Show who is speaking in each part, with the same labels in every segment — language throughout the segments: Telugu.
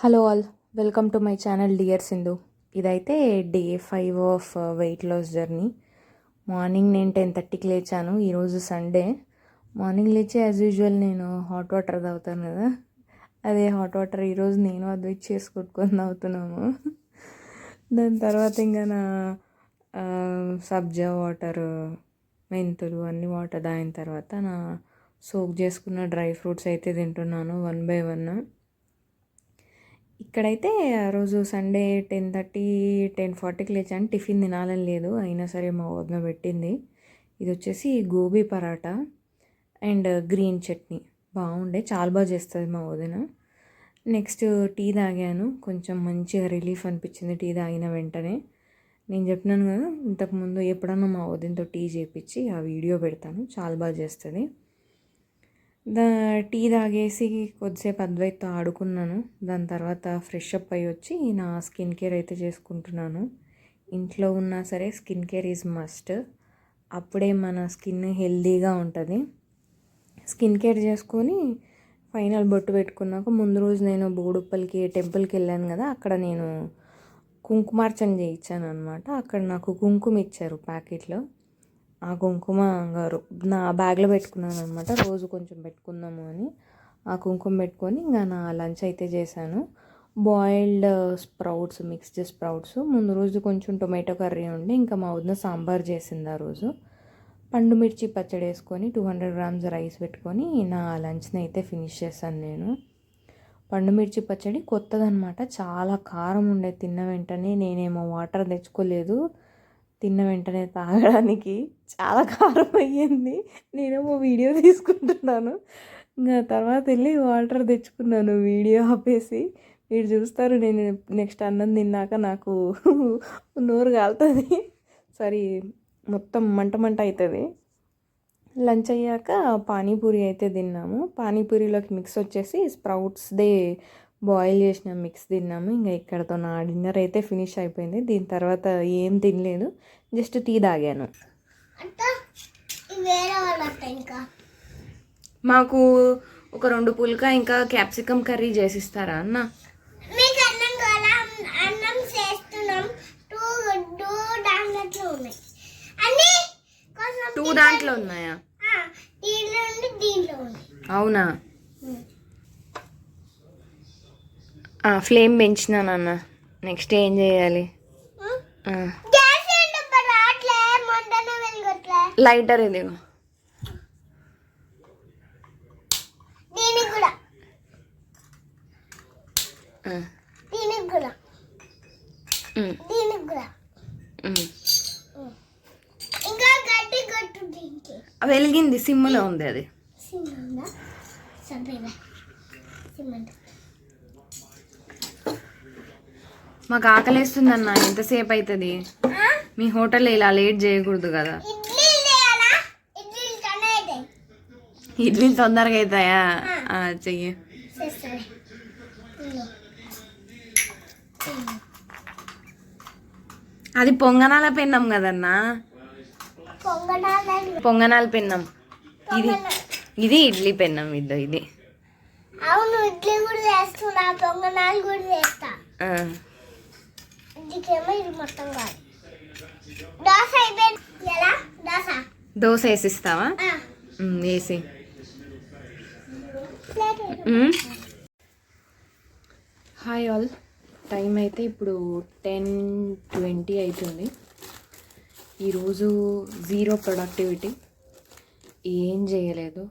Speaker 1: Hello all, welcome to my channel dear Sindhu. ఇదైతే day 5 of weight loss journey. Morning నేను 10:30కి లేచాను. ఈరోజు సండే. మార్నింగ్ లేచి యాజ్ యూజువల్ నేను హాట్ వాటర్ తాగుతాను కదా, అదే హాట్ వాటర్ ఈరోజు నేను అద్వైట్ చేసి కొట్టుకొని తాగుతున్నాము. దాని తర్వాత ఇంకా నా సబ్జా వాటర్, మెంతులు అన్ని వాటర్ తాగిన తర్వాత నా సోక్ చేసుకున్న డ్రై ఫ్రూట్స్ అయితే తింటున్నాను 1 by 1. ఇక్కడైతే ఆ రోజు సండే 10:30 10:40కి లేచాను. టిఫిన్ తినాలని లేదు, అయినా సరే మా వదిన పెట్టింది. ఇది వచ్చేసి గోబీ పరాటా అండ్ గ్రీన్ చట్నీ. బాగుండే, చాలా బాగా చేస్తుంది మా వదిన. నెక్స్ట్ టీ తాగాను. కొంచెం మంచిగా రిలీఫ్ అనిపించింది టీ తాగిన వెంటనే. నేను చెప్పినాను కదా ఇంతకుముందు, ఎప్పుడన్నా మా వదినతో టీ చేపించి ఆ వీడియో పెడతాను, చాలా బాగా చేస్తుంది. టీ తాగేసి కొద్దిసేపు అద్వైత్తో ఆడుకున్నాను. దాని తర్వాత ఫ్రెష్ అప్ అయ్యి వచ్చి నా స్కిన్ కేర్ అయితే చేసుకుంటున్నాను. ఇంట్లో ఉన్నా సరే స్కిన్ కేర్ ఈజ్ మస్ట్. అప్పుడే మన స్కిన్ హెల్దీగా ఉంటుంది. స్కిన్ కేర్ చేసుకొని ఫైనల్ బొట్టు పెట్టుకున్నాక ముందు రోజు నేను బోడుప్పల్కి టెంపుల్కి వెళ్ళాను కదా, అక్కడ నేను కుంకుమార్చన చేయించాను అనమాట. అక్కడ నాకు కుంకుమ ఇచ్చారు ప్యాకెట్లో. ఆ కుంకుమ గారు నా బ్యాగ్లో పెట్టుకున్నాను అనమాట, రోజు కొంచెం పెట్టుకుందాము అని. ఆ కుంకుమ పెట్టుకొని ఇంకా నా లంచ్ అయితే చేశాను. Boiled sprouts, mixed sprouts. ముందు రోజు కొంచెం టొమాటో కర్రీ ఉండి ఇంకా మా వదిన సాంబార్ చేసింది ఆ రోజు. పండు మిర్చి పచ్చడి వేసుకొని 200 grams రైస్ పెట్టుకొని నా లంచ్ని అయితే ఫినిష్ చేశాను నేను. పండు మిర్చి పచ్చడి కొత్తదనమాట, చాలా కారం ఉండే. తిన్న వెంటనే నేనేమో వాటర్ తెచ్చుకోలేదు, తిన్న వెంటనే తాగడానికి చాలా కారం అయ్యింది. నేనేమో వీడియో తీసుకుంటున్నాను, ఇంకా తర్వాత వెళ్ళి వాటర్ తెచ్చుకున్నాను వీడియో ఆపేసి. మీరు చూస్తారు నేను నెక్స్ట్ అన్నం తిన్నాక నాకు నోరు కాలుతుంది, సారీ మొత్తం మంట మంట అవుతుంది. లంచ్ అయ్యాక పానీపూరి అయితే తిన్నాము. పానీపూరిలోకి మిక్స్ వచ్చేసి స్ప్రౌట్స్దే బాయిల్ చేసిన మిక్స్ తిన్నాము. ఇంకా ఇక్కడతో నా డిన్నర్ అయితే ఫినిష్ అయిపోయింది. దీని తర్వాత ఏం తినలేదు, జస్ట్ టీ తాగాను. మాకు ఒక 2 పుల్కా ఇంకా క్యాప్సికమ్ కర్రీ చేసిస్తారా అన్న? 2 దాంట్లో ఉన్నాయా? అవునా, ఫ్లేమ్ పెంచినానన్న. నెక్స్ట్ ఏం చేయాలి? లైటర్ ఇది వెలిగింది, సిమ్లో ఉంది అది. మాకు ఆకలేస్తుందన్న, ఎంతసేపు అవుతుంది? మీ హోటల్లో ఇలా లేట్ చేయకూడదు కదా. ఇడ్లీలు తొందరగా అవుతాయా? చెయ్యి. అది పొంగనాల పెన్నం కదన్నా, పొంగనాల పెన్నం. ఇది ఇడ్లీ పెన్నం. ఇది
Speaker 2: అవును, ఇడ్లీ కూడా చేస్తున్నా, పొంగనాలు కూడా చేస్తా. ఇది మొత్తం కాదు. దోశ అయిపోయింది. ఎలా
Speaker 1: దోశ వేసిస్తావా? వేసి. హాయ్ ఆల్, టైం అయితే ఇప్పుడు 10:20 అవుతుంది. ఈరోజు 0 ప్రొడక్టివిటీ, ఏం చేయలేదు.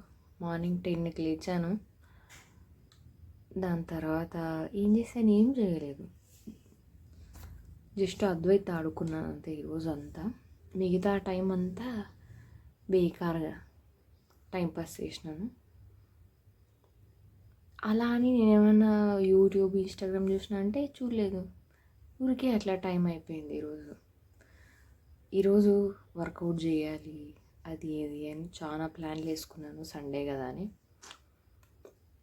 Speaker 1: మార్నింగ్ 10కి లేచాను. దాని తర్వాత ఏం చేశాను? ఏం చేయలేదు, జస్ట్ అద్వైత్ ఆడుకున్నాను అంతే ఈరోజు అంతా. మిగతా టైం అంతా బేకార్గా టైంపాస్ చేసినాను. అలా అని నేనేమన్నా యూట్యూబ్, ఇన్స్టాగ్రామ్ చూసినా అంటే చూడలేదు, ఊరికే అట్లా టైం అయిపోయింది. ఈరోజు వర్కౌట్ చేయాలి, అది ఏది అని చాలా ప్లాన్లు వేసుకున్నాను, సండే కదా అని.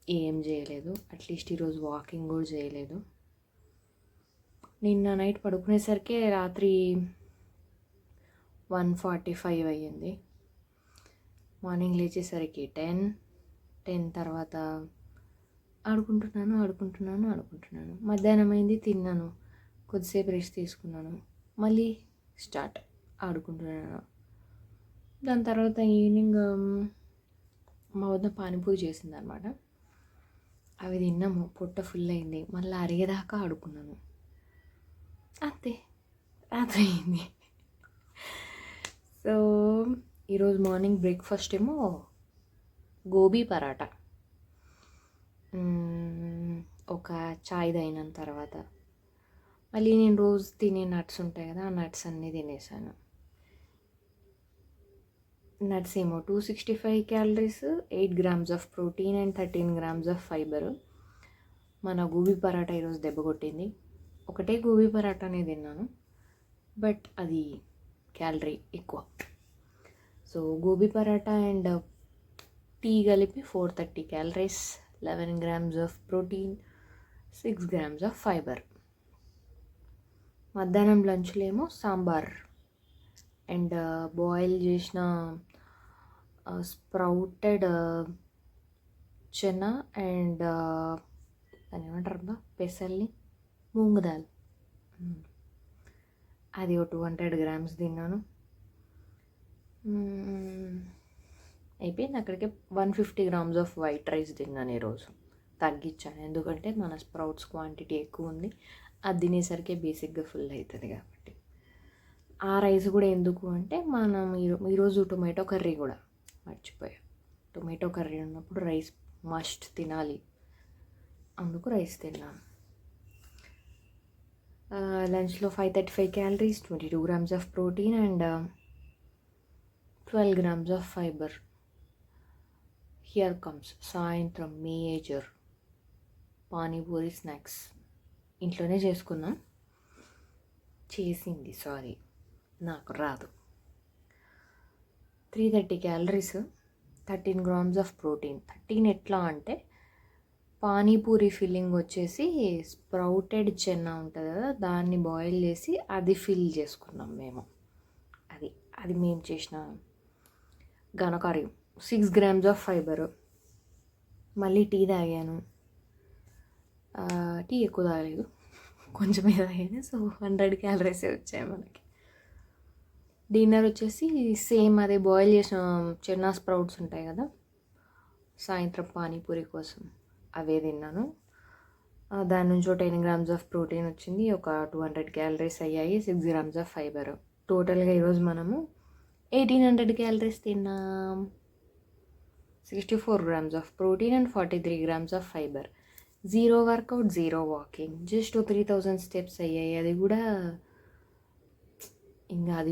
Speaker 1: ఏం చేయలేదు, అట్లీస్ట్ ఈరోజు వాకింగ్ కూడా చేయలేదు. నిన్న నైట్ పడుకునేసరికి రాత్రి 1:45 అయ్యింది. మార్నింగ్ లేచేసరికి 10 తర్వాత ఆడుకుంటున్నాను. మధ్యాహ్నం అయింది, తిన్నాను, కొద్దిసేపు రెస్ట్ తీసుకున్నాను, మళ్ళీ స్టార్ట్ ఆడుకుంటున్నాను. దాని తర్వాత ఈవినింగ్ మా వద్ద పానీపూరి చేసిందనమాట. అవి తిన్నాము, పొట్ట ఫుల్ అయింది, మళ్ళీ అరిగేదాకా ఆడుకున్నాను. అంతే, రాత్రి అయింది. సో ఈరోజు మార్నింగ్ బ్రేక్ఫాస్ట్ ఏమో గోబీ పరాటా, ఒక చాయ్ తాగిన తర్వాత మళ్ళీ నేను రోజు తినే నట్స్ ఉంటాయి కదా, ఆ నట్స్ అన్నీ తినేసాను. నట్స్ ఏమో 265 calories, 8 grams of protein and 13 grams of fibre. మన గోబీ పరాటా ఈరోజు దెబ్బ కొట్టింది. ఒకటే గోబీ పరాటానే తిన్నాను, బట్ అది క్యాలరీ ఎక్కువ. So gobi paratha and tea కలిపి 430 calories, 11 grams of protein, 6 grams of fibre. మధ్యాహ్నం లంచ్లో ఏమో సాంబార్ అండ్ బాయిల్ చేసిన స్ప్రౌటెడ్ చెనా అండ్ దాన్ని ఏమంటారు అబ్బా, పెసల్ని, మూంగ్ దాల్, అది ఒక 200 grams తిన్నాను. అయిపోయింది. అక్కడికే 150 grams ఆఫ్ వైట్ రైస్ తిన్నాను ఈరోజు. తగ్గించాను, ఎందుకంటే మన స్ప్రౌట్స్ క్వాంటిటీ ఎక్కువ ఉంది, అది తినేసరికి బేసిక్గా ఫుల్ అవుతుంది కాబట్టి. ఆ రైస్ కూడా ఎందుకు అంటే, మనం ఈరోజు టొమాటో కర్రీ కూడా మర్చిపోయా. టొమాటో కర్రీ ఉన్నప్పుడు రైస్ మస్ట్ తినాలి, అందుకు రైస్ తిన్నాను. లంచ్లో 535 calories, 22 grams of protein and 12 grams of fibre. Here comes సాయంత్రం మేజర్ పానీపూరి స్నాక్స్. ఇంట్లోనే చేసుకున్నాం, నాకు రాదు. 330 క్యాలరీస్, 13 grams ఆఫ్ ప్రోటీన్. 13 ఎట్లా అంటే, పానీపూరి ఫిల్లింగ్ వచ్చేసి స్ప్రౌటెడ్ చెన్నా ఉంటుంది కదా, దాన్ని బాయిల్ చేసి అది ఫిల్ చేసుకున్నాం మేము. అది మేము చేసిన ఘనకార్యం. 6 grams ఆఫ్ ఫైబరు. మళ్ళీ టీ తాగాను. టీ ఎక్కువ తాగలేదు, కొంచెమే తాగాను. సో 100 క్యాలరీస్ వచ్చాయి మనకి. డిన్నర్ వచ్చేసి సేమ్ అదే బాయిల్ చేసిన చెన్నా స్ప్రౌట్స్ ఉంటాయి కదా, సాయంత్రం పానీపూరి కోసం అవే తిన్నాను. దాని నుంచి 10 grams ఆఫ్ ప్రోటీన్ వచ్చింది, ఒక 200 క్యాలరీస్ అయ్యాయి, 6 grams ఆఫ్ ఫైబర్. టోటల్గా ఈరోజు మనము 1800 క్యాలరీస్ తిన్నాం. 64 grams of protein and 43 grams of fibre. 0 workout, 0 walking, just 3000 steps అయ్యాయి. అది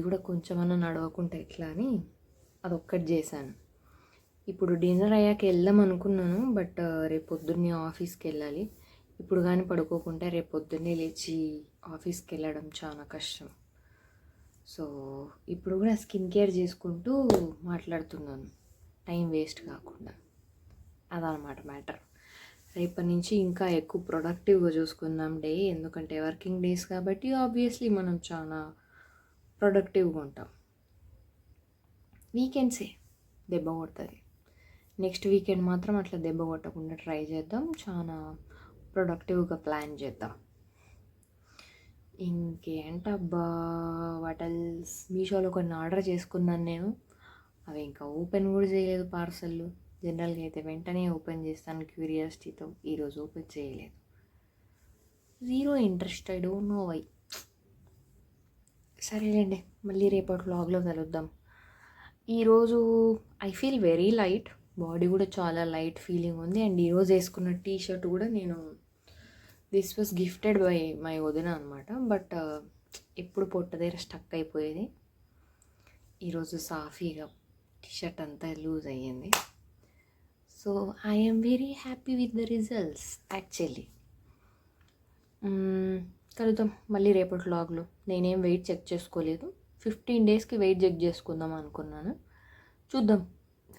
Speaker 1: కూడా కొంచెమన్నా నడవకుంటే ఎట్లా అని అదొక్కటి చేశాను. ఇప్పుడు డిన్నర్ అయ్యాక వెళ్దాం అనుకున్నాను, బట్ రేపు పొద్దున్నే ఆఫీస్కి వెళ్ళాలి. ఇప్పుడు కానీ పడుకోకుంటే రేపు పొద్దున్నే లేచి ఆఫీస్కి వెళ్ళడం చాలా కష్టం. సో ఇప్పుడు కూడా స్కిన్ కేర్ చేసుకుంటూ మాట్లాడుతున్నాను, టైం వేస్ట్ కాకుండా. అదనమాట మ్యాటర్. రేపటి నుంచి ఇంకా ఎక్కువ ప్రొడక్టివ్గా చూసుకుందాం డే, ఎందుకంటే వర్కింగ్ డేస్ కాబట్టి ఆబ్వియస్లీ మనం చాలా ప్రొడక్టివ్గా ఉంటాం. వీకెండ్సే దెబ్బ కొడుతుంది, నెక్స్ట్ వీకెండ్ మాత్రం అట్లా దెబ్బ కొట్టకుండా ట్రై చేద్దాం, చాలా ప్రొడక్టివ్గా ప్లాన్ చేద్దాం. ఇంకేంటబ్బా, వాటల్స్. మీషోలో కొన్ని ఆర్డర్ చేసుకున్నాను నేను, అవి ఇంకా ఓపెన్ కూడా చేయలేదు పార్సల్లు. జనరల్గా అయితే వెంటనే ఓపెన్ చేస్తాను క్యూరియాసిటీతో, ఈరోజు ఓపెన్ చేయలేదు. 0 interest, I don't know why. సరేలేండి, మళ్ళీ రేపటి వ్లాగ్లో కలుద్దాం. ఈరోజు I feel very light, body కూడా చాలా లైట్ ఫీలింగ్ ఉంది. అండ్ ఈరోజు వేసుకున్న టీ షర్ట్ కూడా this was gifted by my వదిన అనమాట. బట్ ఎప్పుడు పొట్ట దగ్గర స్టక్ అయిపోయేది, ఈరోజు సాఫీగా టీ షర్ట్ అంతా లూజ్ అయ్యింది. So I am very happy with the results actually. కలుద్దాం మళ్ళీ రేపటి వ్లాగ్లో. నేనేం వెయిట్ చెక్ చేసుకోలేదు, 15 డేస్కి వెయిట్ చెక్ చేసుకుందాం అనుకున్నాను. చూద్దాం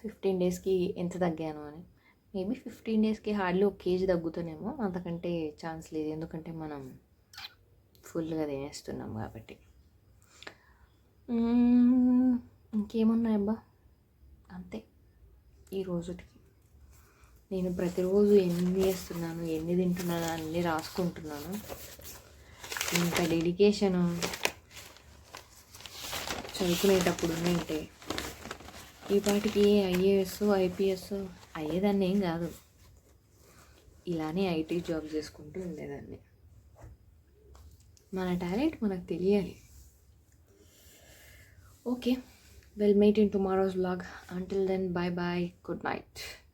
Speaker 1: 15 డేస్కి ఎంత తగ్గాను అని. మేబీ 15 డేస్కి హార్డ్లీ 1 kg తగ్గుతానేమో, అంతకంటే ఛాన్స్ లేదు, ఎందుకంటే మనం ఫుల్గా తినేస్తున్నాం కాబట్టి. ఇంకేమున్నాయబ్బా, అంతే ఈ రోజుకి. నేను ప్రతిరోజు ఎన్ని చేస్తున్నాను, ఎన్ని తింటున్నాను అన్నీ రాసుకుంటున్నాను. ఇంత డెడికేషను చదువుకునేటప్పుడు ఉంటే ఈ పాటికి ఐఏఎస్ ఐపీఎస్ అయ్యేదాన్ని ఏం కాదు. ఇలానే ఐటీ జాబ్ చేసుకుంటూ ఉండేదాన్ని. మన టాలెంట్ మనకు తెలియాలి. Okay, we'll meet in tomorrow's vlog. Until then, bye bye, good night.